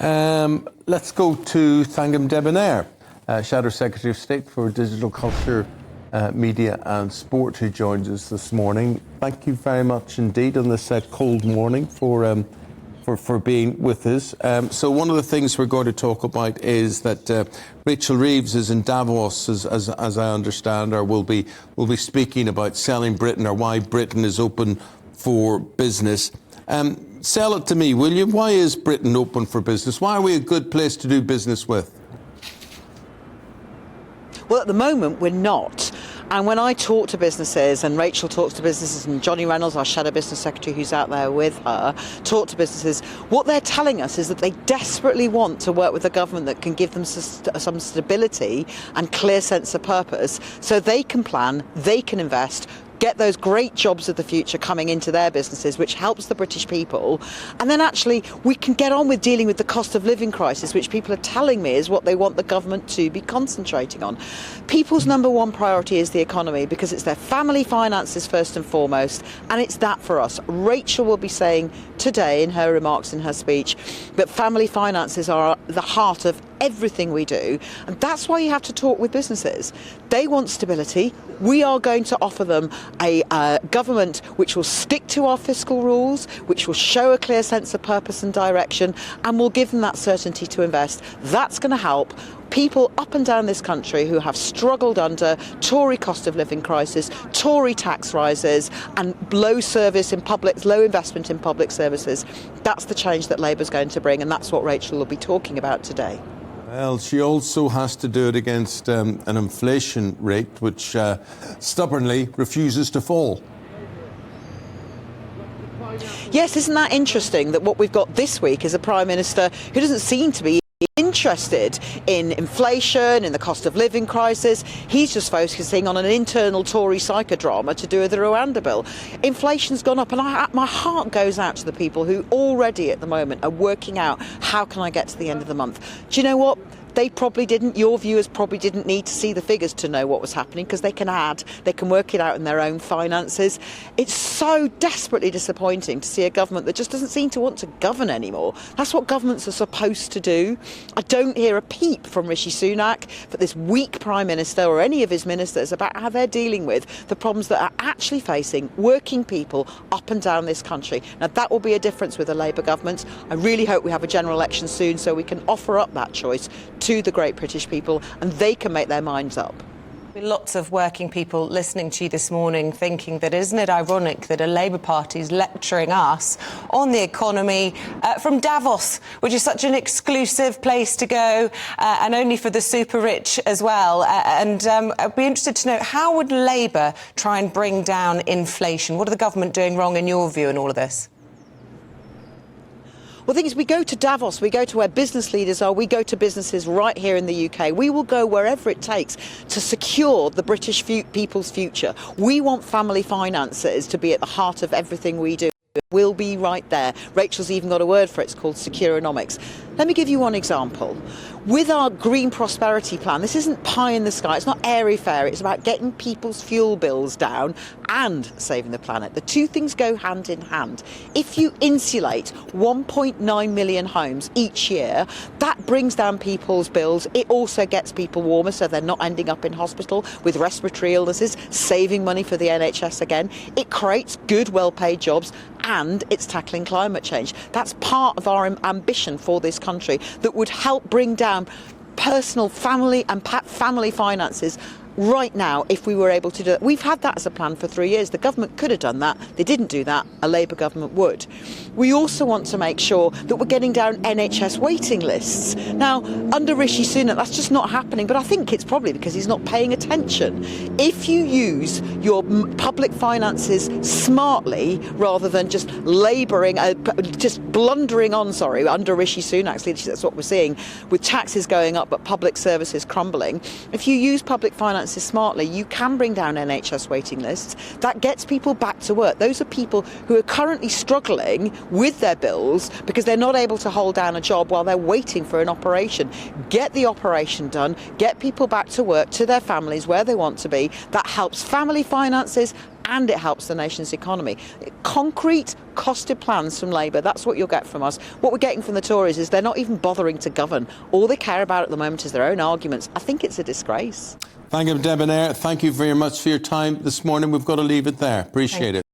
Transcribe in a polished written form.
Let's go to Thangam Debbonaire, Shadow Secretary of State for Digital Culture, Media and Sport, who joins us this morning. Thank you very much indeed on this cold morning for being with us. So one of the things we're going to talk about is that Rachel Reeves is in Davos, as I understand, or will be speaking about selling Britain, or why Britain is open for business. Sell it to me, will you? Why is Britain open for business? Why are we a good place to do business with? Well, at the moment, we're not. And when I talk to businesses, and Rachel talks to businesses, and Johnny Reynolds, our Shadow Business Secretary, who's out there with her, talk to businesses, what they're telling us is that they desperately want to work with a government that can give them some stability and clear sense of purpose, so they can plan, they can invest, get those great jobs of the future coming into their businesses, which helps the British people. And then actually we can get on with dealing with the cost of living crisis, which people are telling me is what they want the government to be concentrating on. People's number one priority is the economy, because it's their family finances first and foremost, and it's that for us. Rachel will be saying today in her remarks, in her speech, that family finances are the heart of everything we do, and that's why you have to talk with businesses. They want stability. We are going to offer them a government which will stick to our fiscal rules, which will show a clear sense of purpose and direction, and will give them that certainty to invest. That's going to help people up and down this country who have struggled under Tory cost of living crisis, Tory tax rises, and low investment in public services. That's the change that Labour's going to bring, and that's what Rachel will be talking about today. Well, she also has to do it against an inflation rate which stubbornly refuses to fall. Yes, isn't that interesting that what we've got this week is a Prime Minister who doesn't seem to be interested in inflation, in the cost of living crisis. He's just focusing on an internal Tory psychodrama to do with the Rwanda bill. Inflation's gone up, and my heart goes out to the people who already at the moment are working out, how can I get to the end of the month? Do you know what? They probably didn't, your viewers probably didn't need to see the figures to know what was happening, because they can work it out in their own finances. It's so desperately disappointing to see a government that just doesn't seem to want to govern anymore. That's what governments are supposed to do. I don't hear a peep from Rishi Sunak, but this weak Prime Minister or any of his ministers, about how they're dealing with the problems that are actually facing working people up and down this country. Now, that will be a difference with a Labour government. I really hope we have a general election soon so we can offer up that choice to the great British people, and they can make their minds up. Lots of working people listening to you this morning thinking that isn't it ironic that a Labour Party is lecturing us on the economy from Davos, which is such an exclusive place to go and only for the super rich as well. I'd be interested to know, how would Labour try and bring down inflation? What are the government doing wrong in your view in all of this? Well, the thing is, we go to Davos, we go to where business leaders are, we go to businesses right here in the UK. We will go wherever it takes to secure the British people's future. We want family finances to be at the heart of everything we do. We'll be right there. Rachel's even got a word for it. It's called Securonomics. Let me give you one example. With our green prosperity plan, this isn't pie in the sky, it's not airy-fairy, it's about getting people's fuel bills down and saving the planet. The two things go hand in hand. If you insulate 1.9 million homes each year, that brings down people's bills. It also gets people warmer, so they're not ending up in hospital with respiratory illnesses, saving money for the NHS again. It creates good, well-paid jobs, and it's tackling climate change. That's part of our ambition for this country that would help bring down personal, family finances right now if we were able to do that. We've had that as a plan for 3 years. The government could have done that. They didn't do that. A Labour government would. We also want to make sure that we're getting down NHS waiting lists. Now, under Rishi Sunak, that's just not happening, but I think it's probably because he's not paying attention. If you use your public finances smartly rather than just blundering on, under Rishi Sunak's leadership, that's what we're seeing, with taxes going up but public services crumbling. If you use public finances smartly, you can bring down NHS waiting lists. That gets people back to work. Those are people who are currently struggling with their bills because they're not able to hold down a job while they're waiting for an operation. Get the operation done, get people back to work, to their families, where they want to be. That helps family finances and it helps the nation's economy. Concrete, costed plans from Labour, that's what you'll get from us. What we're getting from the Tories is they're not even bothering to govern. All they care about at the moment is their own arguments. I think it's a disgrace. Thangam Debbonaire, thank you very much for your time this morning. We've got to leave it there. Appreciate it.